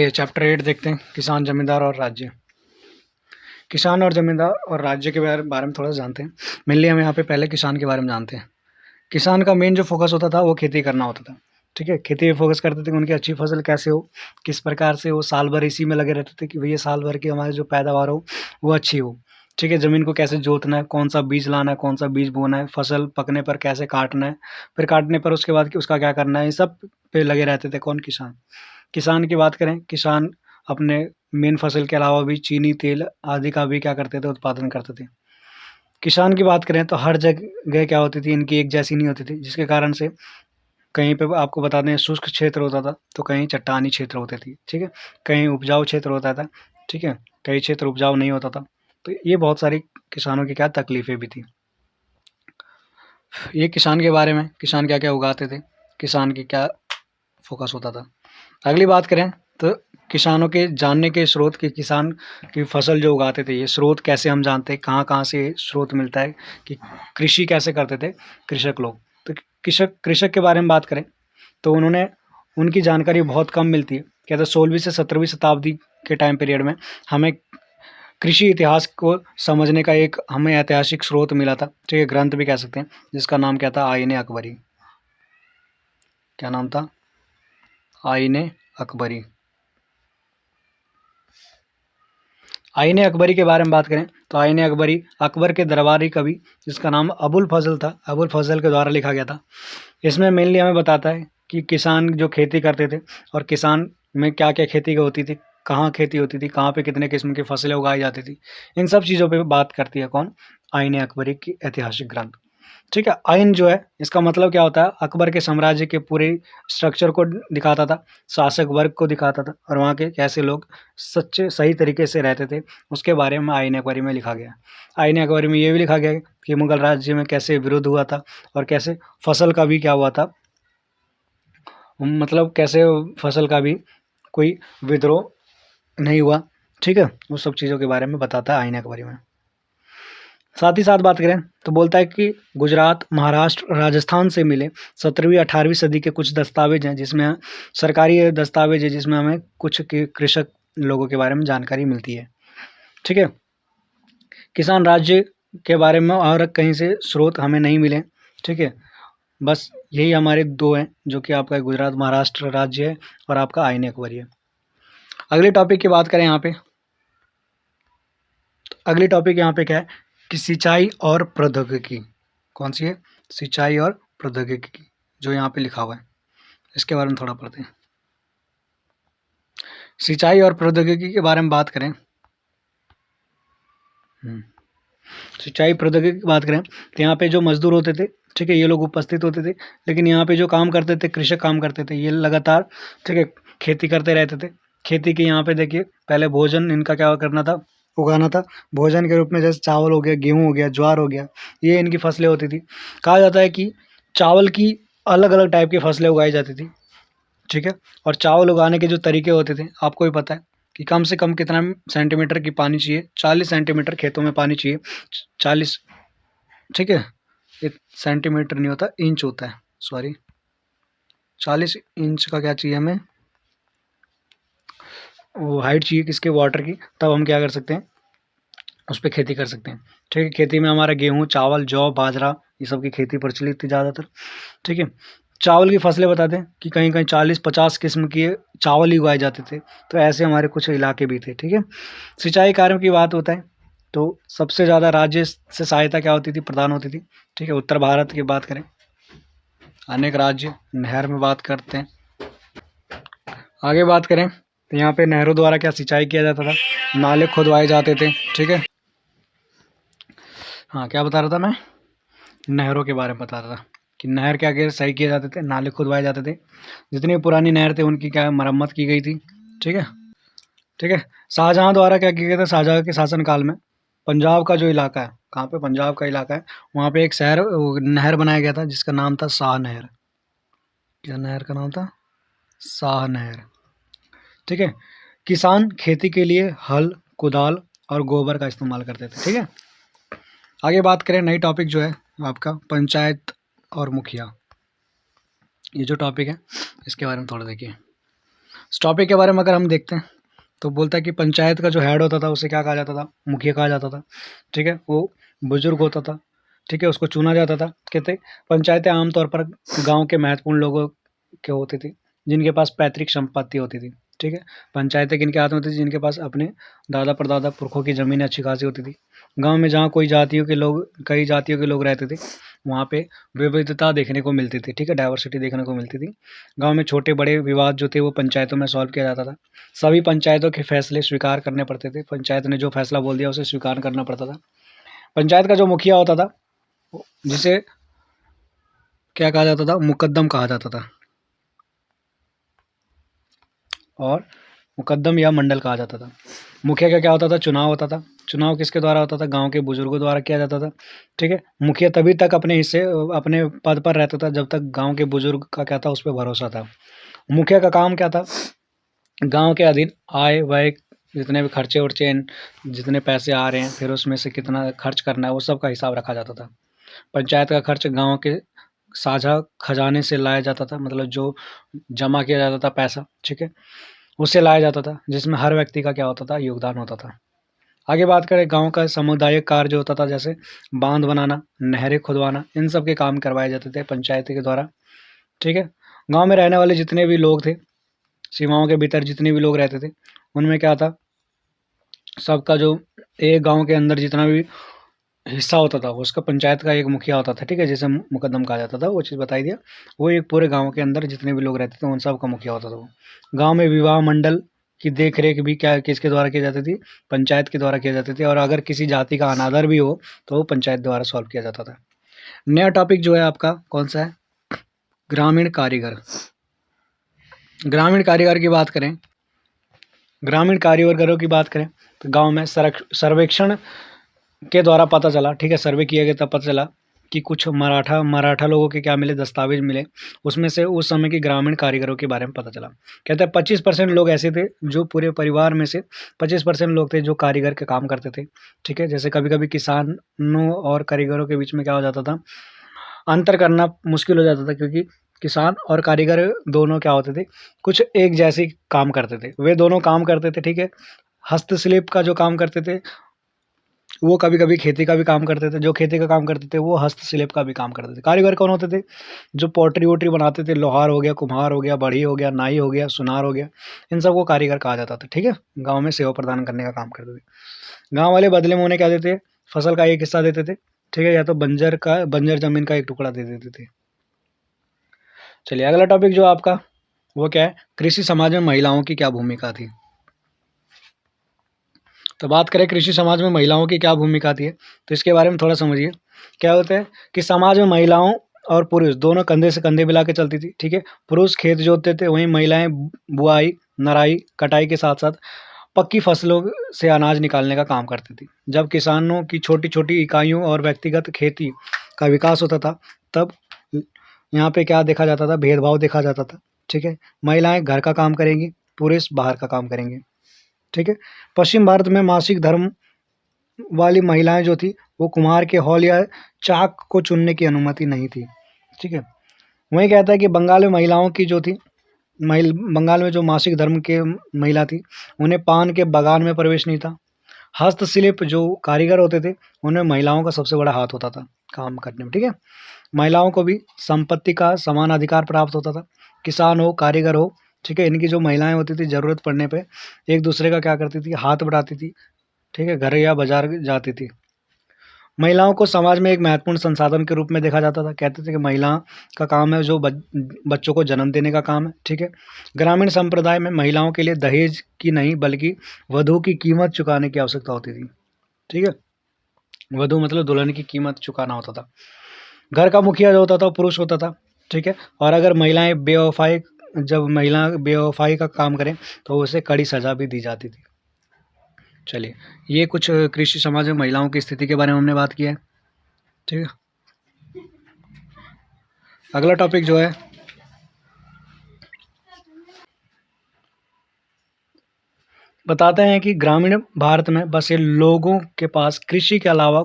आइए चैप्टर 8 देखते हैं, किसान, जमींदार और राज्य। किसान और जमींदार और राज्य के बारे में थोड़ा सा जानते हैं। मेनली हम यहाँ पे पहले किसान के बारे में जानते हैं। किसान का मेन जो फोकस होता था वो खेती करना होता था। ठीक है, खेती पे फोकस करते थे कि उनकी अच्छी फसल कैसे हो, किस प्रकार से वो साल भर इसी में लगे रहते थे कि भैया साल भर की हमारी जो पैदावार हो वो अच्छी हो। ठीक है, ज़मीन को कैसे जोतना है, कौन सा बीज लाना है, कौन सा बीज बोना है, फसल पकने पर कैसे काटना है, फिर काटने पर उसके बाद कि उसका क्या करना है, ये सब पे लगे रहते थे। कौन? किसान। किसान की बात करें, किसान अपने मेन फसल के अलावा भी चीनी, तेल आदि का भी क्या करते थे, उत्पादन करते थे। किसान की बात करें तो हर जगह क्या होती थी, इनकी एक जैसी नहीं होती थी, जिसके कारण से कहीं पे आपको बता दें शुष्क क्षेत्र होता था, तो कहीं चट्टानी क्षेत्र होते थे। ठीक है, कहीं उपजाऊ क्षेत्र होता था। ठीक है, कई क्षेत्र उपजाऊ नहीं होता था। तो ये बहुत सारी किसानों की क्या तकलीफें भी थी। ये किसान के बारे में, किसान क्या क्या उगाते थे, किसान की क्या फोकस होता था। अगली बात करें तो किसानों के जानने के स्रोत, कि किसान की फसल जो उगाते थे, ये स्रोत कैसे हम जानते हैं, कहाँ कहाँ से स्रोत मिलता है, कि कृषि कैसे करते थे कृषक लोग। तो कृषक के बारे में बात करें तो उनकी जानकारी बहुत कम मिलती है। कहते हैं 16वीं से 17वीं शताब्दी के टाइम पीरियड में हमें कृषि इतिहास को समझने का एक हमें ऐतिहासिक स्रोत मिला था। ठीक है, ग्रंथ भी कह सकते हैं, जिसका नाम क्या था, आईने अकबरी। क्या नाम था? आईने अकबरी। आईने अकबरी के बारे में बात करें तो आईने अकबरी अकबर के दरबारी कवि, जिसका नाम अबुल फजल था, अबुल फजल के द्वारा लिखा गया था। इसमें मेनली हमें बताता है कि किसान जो खेती करते थे और किसान में क्या क्या खेती होती थी, कहाँ खेती होती थी, कहाँ पे कितने किस्म की फसलें उगाई जाती थी, इन सब चीज़ों पे बात करती है कौन? आईने अकबरी की ऐतिहासिक ग्रंथ। ठीक है, आइन जो है इसका मतलब क्या होता है, अकबर के साम्राज्य के पूरे स्ट्रक्चर को दिखाता था, शासक वर्ग को दिखाता था, और वहाँ के कैसे लोग सच्चे सही तरीके से रहते थे, उसके बारे में आईने अकबरी में लिखा गया। आईने अकबरी में ये भी लिखा गया है कि मुगल राज्य में कैसे विरोध हुआ था, और कैसे फसल का भी क्या हुआ था, मतलब कैसे फसल का भी कोई विद्रोह नहीं हुआ। ठीक है, उस सब चीज़ों के बारे में बताता है आईने अकबरी में। साथ ही साथ बात करें तो बोलता है कि गुजरात, महाराष्ट्र, राजस्थान से मिले 17वीं 18वीं सदी के कुछ दस्तावेज हैं, जिसमें सरकारी दस्तावेज है, जिसमें हमें कुछ कृषक लोगों के बारे में जानकारी मिलती है। ठीक है, किसान राज्य के बारे में और कहीं से स्रोत हमें नहीं मिले। ठीक है, बस यही हमारे दो हैं, जो कि आपका गुजरात महाराष्ट्र राज्य है और आपका आईने अकबरी है। अगले टॉपिक की बात करें यहाँ पे, तो अगली टॉपिक यहाँ पे क्या है कि सिंचाई और प्रौद्योगिकी। कौन सी है? सिंचाई और प्रौद्योगिकी, जो यहाँ पे लिखा हुआ है, इसके बारे में थोड़ा पढ़ते हैं। सिंचाई और प्रौद्योगिकी के बारे में बात करें, सिंचाई प्रौद्योगिकी की बात करें तो यहाँ पे जो मजदूर होते थे, ठीक है, ये लोग उपस्थित होते थे, लेकिन यहाँ पे जो काम करते थे, कृषक काम करते थे, ये लगातार, ठीक है, खेती करते रहते थे। खेती के यहाँ पे देखिए, पहले भोजन इनका क्या करना था, उगाना था। भोजन के रूप में जैसे चावल हो गया, गेहूँ हो गया, ज्वार हो गया, ये इनकी फसलें होती थी। कहा जाता है कि चावल की अलग अलग टाइप की फसलें उगाई जाती थी। ठीक है, और चावल उगाने के जो तरीके होते थे, आपको भी पता है कि कम से कम कितना सेंटीमीटर की पानी चाहिए, 40 सेंटीमीटर खेतों में पानी चाहिए। 40, ठीक है, ये सेंटीमीटर नहीं होता, इंच होता है, सॉरी, 40 इंच का क्या चाहिए हमें, वो हाइट चाहिए किसके, वाटर की, तब हम क्या कर सकते हैं, उस पर खेती कर सकते हैं। ठीक है, खेती में हमारा गेहूँ, चावल, जौ, बाजरा, ये सब की खेती प्रचलित थी ज़्यादातर। ठीक है, चावल की फसलें बता दें कि कहीं कहीं 40-50 किस्म के चावल ही उगाए जाते थे। तो ऐसे हमारे कुछ इलाके भी थे। ठीक है, सिंचाई कार्यों की बात होता है तो सबसे ज़्यादा राज्य से सहायता क्या होती थी, प्रदान होती थी। ठीक है, उत्तर भारत की बात करें, अनेक राज्य नहर में बात करते हैं। आगे बात करें तो यहाँ पे नहरों द्वारा क्या सिंचाई किया जाता था, नाले खुदवाए जाते थे। ठीक है, हाँ, क्या बता रहा था मैं, नहरों के बारे में बता रहा था कि नहर क्या क्या सही किए जाते थे, नाले खुदवाए जाते थे। जितनी पुरानी नहर थे उनकी क्या मरम्मत की गई थी। ठीक है, ठीक है, शाहजहाँ द्वारा क्या किया गया था, शाहजहाँ के शासनकाल में पंजाब का जो इलाका है, कहाँ पे, पंजाब का इलाका है, वहाँ पे एक शहर, नहर बनाया गया था, जिसका नाम था शाह नहर। क्या नहर का नाम था? शाह नहर। ठीक है, किसान खेती के लिए हल, कुदाल और गोबर का इस्तेमाल करते थे। ठीक है, आगे बात करें, नई टॉपिक जो है आपका पंचायत और मुखिया। ये जो टॉपिक है इसके बारे में थोड़ा देखिए। इस टॉपिक के बारे में अगर हम देखते हैं तो बोलता है कि पंचायत का जो हेड होता था उसे क्या कहा जाता था, मुखिया कहा जाता था। ठीक है, वो बुजुर्ग होता था। ठीक है, उसको चुना जाता था। कहते पंचायतें आमतौर पर गांव के महत्वपूर्ण लोगों के होती थी, जिनके पास पैतृक संपत्ति होती थी। ठीक है, पंचायतें किनके हाथ में होती थी? जिनके पास अपने दादा परदादा पुरखों की ज़मीनें अच्छी खासी होती थी। गांव में जहाँ कई जातियों के लोग रहते थे, वहाँ पे विविधता देखने को मिलती थी। ठीक है, डाइवर्सिटी देखने को मिलती थी। गांव में छोटे बड़े विवाद जो थे वो पंचायतों में सॉल्व किया जाता था। सभी पंचायतों के फैसले स्वीकार करने पड़ते थे। पंचायत ने जो फैसला बोल दिया उसे स्वीकार करना पड़ता था। पंचायत का जो मुखिया होता था, जिसे क्या कहा जाता था? मुकद्दम कहा जाता था, और मुकद्दम या मंडल कहा जाता था। मुखिया का क्या होता था? चुनाव होता था। चुनाव किसके द्वारा होता था? गांव के बुजुर्गों द्वारा किया जाता था। ठीक है, मुखिया तभी तक अपने पद पर रहता था जब तक गांव के बुजुर्ग का क्या था? उस पर भरोसा था। मुखिया का काम क्या था? गांव के अधीन आय व्यय, जितने भी खर्चे उर्चे, जितने पैसे आ रहे हैं, फिर उसमें से कितना खर्च करना है, वो सब का हिसाब रखा जाता था। पंचायत का खर्च गांव के साझा खजाने से लाया जाता था, मतलब जो जमा किया जाता था पैसा, ठीक है, उससे लाया जाता था, जिसमें हर व्यक्ति का क्या होता था? योगदान होता था। आगे बात करें गांव का सामुदायिक कार्य जो होता था, जैसे बांध बनाना, नहरें खुदवाना, इन सब के काम करवाए जाते थे पंचायत के द्वारा। ठीक है, गांव में रहने वाले जितने भी लोग थे, सीमाओं के भीतर जितने भी लोग रहते थे, उनमें क्या था? सबका जो एक गांव के अंदर जितना भी हिस्सा होता था, उसका पंचायत का एक मुखिया होता था। ठीक है, जैसे मुकद्दम कहा जाता था, वो चीज़ बताई दिया। वो एक पूरे गांव के अंदर जितने भी लोग रहते थे उन सब का मुखिया होता था वो। गांव में विवाह मंडल की देख रेख भी क्या किसके द्वारा की जाती थी? पंचायत के द्वारा किया जाती थी। और अगर किसी जाति का अनादर भी हो तो वो पंचायत द्वारा सॉल्व किया जाता था। नया टॉपिक जो है आपका कौन सा है? ग्रामीण कारीगर। ग्रामीण कारीगर की बात करें, ग्रामीण कारीगरों की बात करें तो गांव में सर्वेक्षण के द्वारा पता चला। ठीक है, सर्वे किया गया तब पता चला कि कुछ मराठा लोगों के क्या मिले? दस्तावेज मिले। उसमें से उस समय के ग्रामीण कारीगरों के बारे में पता चला। कहते हैं 25% लोग ऐसे थे जो पूरे परिवार में से 25% लोग थे जो कारीगर के काम करते थे। ठीक है, जैसे कभी कभी किसानों और कारीगरों के बीच में क्या हो जाता था? अंतर करना मुश्किल हो जाता था, क्योंकि किसान और कारीगर दोनों क्या होते थे? कुछ एक जैसे काम करते थे। वे दोनों काम करते थे। ठीक है, हस्तशिल्प का जो काम करते थे वो कभी कभी खेती का भी काम करते थे। जो खेती का काम करते थे वो हस्तशिल्प का भी काम करते थे। कारीगर कौन होते थे? जो पॉटरी वोटरी बनाते थे, लोहार हो गया, कुम्हार हो गया, बढ़ई हो गया, नाई हो गया, सुनार हो गया, इन सबको कारीगर कहा जाता था। ठीक है, गाँव में सेवा प्रदान करने का काम करते थे। गाँव वाले बदले में उन्हें क्या देते? फसल का एक हिस्सा देते थे। ठीक है, या तो बंजर जमीन का एक टुकड़ा दे देते थे। चलिए अगला टॉपिक जो आपका वो क्या है? कृषि समाज में महिलाओं की क्या भूमिका थी। तो बात करें कृषि समाज में महिलाओं की क्या भूमिका थी, तो इसके बारे में थोड़ा समझिए। क्या होता है कि समाज में महिलाओं और पुरुष दोनों कंधे से कंधे मिला के चलती थी। ठीक है, पुरुष खेत जोतते थे, वहीं महिलाएं बुआई, नराई, कटाई के साथ साथ पक्की फसलों से अनाज निकालने का काम करती थी। जब किसानों की छोटी छोटी इकाइयों और व्यक्तिगत खेती का विकास होता था, तब यहाँ पे क्या देखा जाता था? भेदभाव देखा जाता था। ठीक है, महिलाएं घर का काम करेंगी, पुरुष बाहर का काम करेंगे। ठीक है, पश्चिम भारत में मासिक धर्म वाली महिलाएं जो थी वो कुम्हार के हॉल या चाक को चुनने की अनुमति नहीं थी। ठीक है, वही कहता है कि बंगाल में महिलाओं की जो थी बंगाल में जो मासिक धर्म के महिला थी, उन्हें पान के बागान में प्रवेश नहीं था। हस्तशिल्प जो कारीगर होते थे उनमें महिलाओं का सबसे बड़ा हाथ होता था काम करने में। ठीक है, महिलाओं को भी संपत्ति का समान अधिकार प्राप्त होता था, किसान हो, कारीगर हो। ठीक है, इनकी जो महिलाएं होती थी ज़रूरत पड़ने पे एक दूसरे का क्या करती थी? हाथ बढ़ाती थी। ठीक है, घर या बाजार जाती थी। महिलाओं को समाज में एक महत्वपूर्ण संसाधन के रूप में देखा जाता था। कहते थे कि महिला का काम है जो बच्चों को जन्म देने का काम है। ठीक है, ग्रामीण संप्रदाय में महिलाओं के लिए दहेज की नहीं बल्कि वधू की कीमत चुकाने की आवश्यकता होती थी। ठीक है, वधू मतलब दुल्हन की कीमत चुकाना होता था। घर का मुखिया जो होता था वो पुरुष होता था। ठीक है, और अगर जब महिला बेवफाई का काम करें तो उसे कड़ी सजा भी दी जाती थी। चलिए, ये कुछ कृषि समाज में महिलाओं की स्थिति के बारे में हमने बात किया है। ठीक है, अगला टॉपिक जो है बताते हैं कि ग्रामीण भारत में बसे लोगों के पास कृषि के अलावा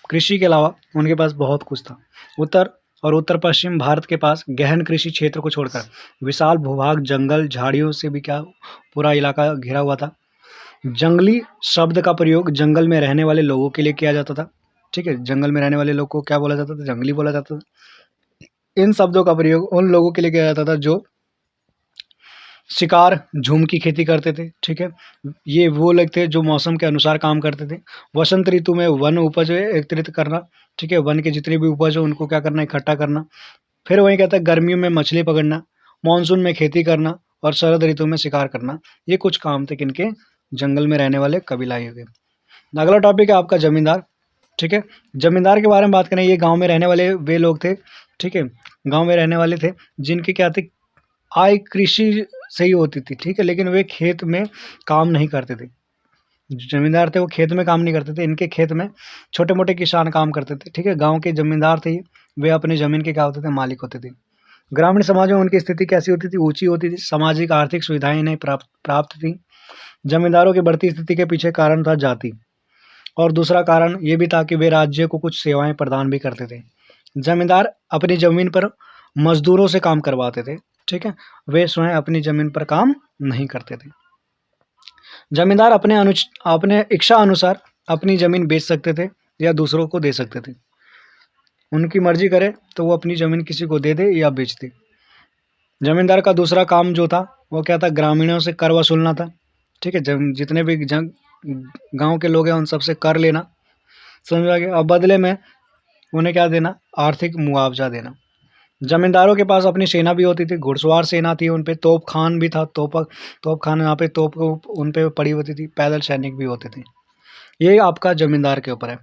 कृषि के अलावा उनके पास बहुत कुछ था। उत्तर और उत्तर पश्चिम भारत के पास गहन कृषि क्षेत्र को छोड़कर विशाल भूभाग जंगल झाड़ियों से भी क्या पूरा इलाका घिरा हुआ था। जंगली शब्द का प्रयोग जंगल में रहने वाले लोगों के लिए किया जाता था। ठीक है, जंगल में रहने वाले लोग को क्या बोला जाता था? जंगली बोला जाता था। इन शब्दों का प्रयोग उन लोगों के लिए किया जाता था जो शिकार झूम की खेती करते थे। ठीक है, ये वो लोग थे जो मौसम के अनुसार काम करते थे। वसंत ऋतु में वन उपज एकत्रित करना। ठीक है, वन के जितने भी उपज हो उनको क्या करना? इकट्ठा करना। फिर वही कहता है गर्मियों में मछली पकड़ना, मानसून में खेती करना और शरद ऋतु में शिकार करना। ये कुछ काम थे किनके? जंगल में रहने वाले कबीलाई के। अगला टॉपिक है आपका जमींदार। ठीक है, जमींदार के बारे में बात करें, ये गांव में रहने वाले वे लोग थे। ठीक है, गांव में रहने वाले थे जिनके क्या थे? आय कृषि से ही होती थी। ठीक है, लेकिन वे खेत में काम नहीं करते थे। जो जमींदार थे वो खेत में काम नहीं करते थे, इनके खेत में छोटे मोटे किसान काम करते थे। ठीक है, गांव के जमींदार थे ये, वे अपनी जमीन के क्या होते थे? मालिक होते थे। ग्रामीण समाज में उनकी स्थिति कैसी होती थी? ऊंची होती थी। सामाजिक आर्थिक सुविधाएं इन्हें प्राप्त थी। जमींदारों की बढ़ती स्थिति के पीछे कारण था जाति, और दूसरा कारण ये भी था कि वे राज्य को कुछ सेवाएं प्रदान भी करते थे। जमींदार अपनी जमीन पर मजदूरों से काम करवाते थे। ठीक है, वे स्वयं अपनी जमीन पर काम नहीं करते थे। जमींदार अपने इच्छा अनुसार अपनी जमीन बेच सकते थे या दूसरों को दे सकते थे। उनकी मर्जी करे तो वो अपनी जमीन किसी को दे दे या बेच दे। जमींदार का दूसरा काम जो था वो क्या था? ग्रामीणों से कर वसूलना था। ठीक है, जितने भी गांव के लोग हैं उन सबसे कर लेना, समझ आ गया। और बदले में उन्हें क्या देना? आर्थिक मुआवजा देना। जमींदारों के पास अपनी सेना भी होती थी, घुड़सवार सेना थी, उन पे तोप खान भी था। तोप खान यहाँ पे तोप उन पे पड़ी होती थी। पैदल सैनिक भी होते थे। ये आपका जमींदार के ऊपर है।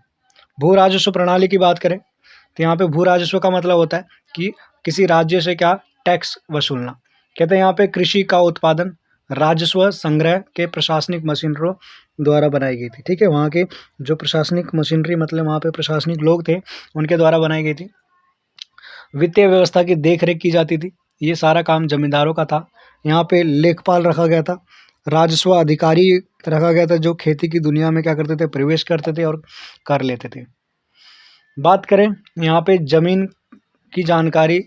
भू राजस्व प्रणाली की बात करें तो यहाँ पे भू राजस्व का मतलब होता है कि किसी राज्य से क्या? टैक्स वसूलना। कहते हैं यहाँ पे कृषि का उत्पादन राजस्व संग्रह के प्रशासनिक मशीनरों द्वारा बनाई गई थी। ठीक है, वहाँ के जो प्रशासनिक मशीनरी मतलब वहाँ पे प्रशासनिक लोग थे उनके द्वारा बनाई गई थी। वित्तीय व्यवस्था की देखरेख की जाती थी। ये सारा काम जमींदारों का था। यहाँ पे लेखपाल रखा गया था, राजस्व अधिकारी रखा गया था जो खेती की दुनिया में क्या करते थे? प्रवेश करते थे और कर लेते थे। बात करें यहाँ पे जमीन की जानकारी।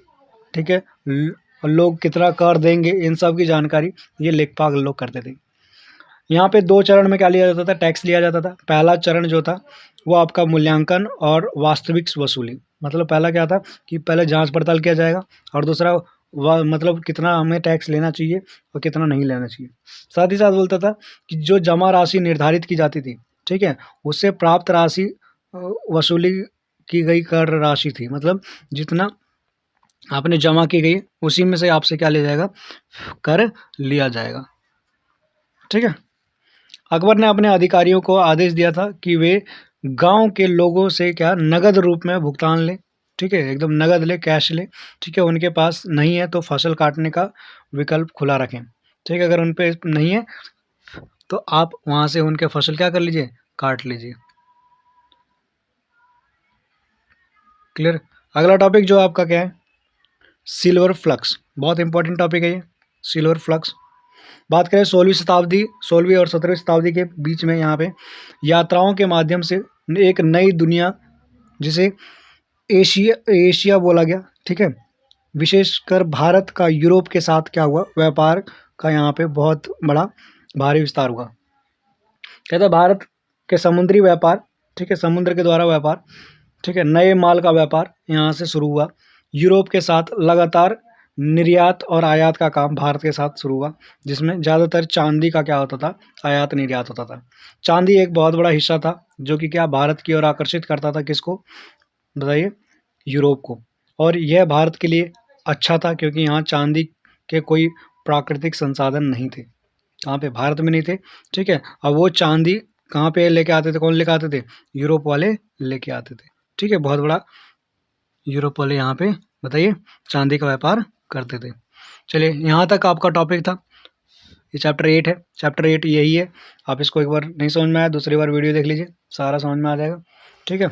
ठीक है, लोग कितना कर देंगे इन सब की जानकारी ये लेखपाल लोग करते थे। यहाँ पे 2 चरण में क्या लिया जाता था? टैक्स लिया जाता था। पहला चरण जो था वो आपका मूल्यांकन और वास्तविक वसूली। मतलब पहला क्या था कि पहले जांच पड़ताल किया जाएगा, और दूसरा मतलब कितना हमें टैक्स लेना चाहिए और कितना नहीं लेना चाहिए। साथ ही साथ बोलता था कि जो जमा राशि निर्धारित की जाती थी, ठीक है, उससे प्राप्त राशि वसूली की गई कर राशि थी। मतलब जितना आपने जमा की गई उसी में से आपसे क्या लिया जाएगा? कर लिया जाएगा। ठीक है, अकबर ने अपने अधिकारियों को आदेश दिया था कि वे गांव के लोगों से क्या? नगद रूप में भुगतान ले। ठीक है, एकदम नगद ले, कैश ले। ठीक है, उनके पास नहीं है तो फसल काटने का विकल्प खुला रखें। ठीक है, अगर उन पे नहीं है तो आप वहां से उनके फसल क्या कर लीजिए? काट लीजिए। क्लियर। अगला टॉपिक जो आपका क्या है? Silver flux. बहुत इंपॉर्टेंट टॉपिक है ये सिल्वर फ्लक्स। बात करें 16वीं और 17वीं शताब्दी के बीच में यहाँ पे यात्राओं के माध्यम से एक नई दुनिया जिसे एशिया बोला गया। ठीक है, विशेषकर भारत का यूरोप के साथ क्या हुआ? व्यापार का यहाँ पे बहुत बड़ा भारी विस्तार हुआ। कहते हैं भारत के समुद्री व्यापार, ठीक है, समुद्र के द्वारा व्यापार, ठीक है, नए माल का व्यापार यहाँ से शुरू हुआ। यूरोप के साथ लगातार निर्यात और आयात का काम भारत के साथ शुरू हुआ, जिसमें ज़्यादातर चांदी का क्या होता था? आयात निर्यात होता था। चांदी एक बहुत बड़ा हिस्सा था जो कि क्या भारत की ओर आकर्षित करता था? किसको बताइए? यूरोप को। और यह भारत के लिए अच्छा था क्योंकि यहाँ चांदी के कोई प्राकृतिक संसाधन नहीं थे। कहाँ पे? भारत में नहीं थे। ठीक है, अब वो चांदी कहाँ पे लेके आते थे? कौन लेके आते थे? यूरोप वाले लेके आते थे। ठीक है, बहुत बड़ा यूरोप वाले यहाँ पे बताइए चांदी का व्यापार करते थे। चलिए, यहाँ तक आपका टॉपिक था। ये चैप्टर 8 है। चैप्टर 8 यही है। आप इसको एक बार नहीं समझ में आया दूसरी बार वीडियो देख लीजिए, सारा समझ में आ जाएगा। ठीक है,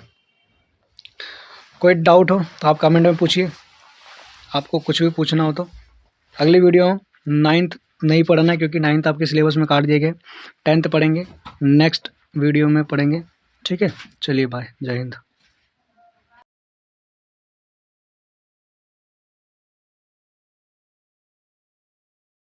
कोई डाउट हो तो आप कमेंट में पूछिए, आपको कुछ भी पूछना हो तो। अगली वीडियो 9th नहीं पढ़ना है क्योंकि 9th आपके सिलेबस में काट दिए गए। 10th पढ़ेंगे, नेक्स्ट वीडियो में पढ़ेंगे। ठीक है, चलिए बाय, जय हिंद।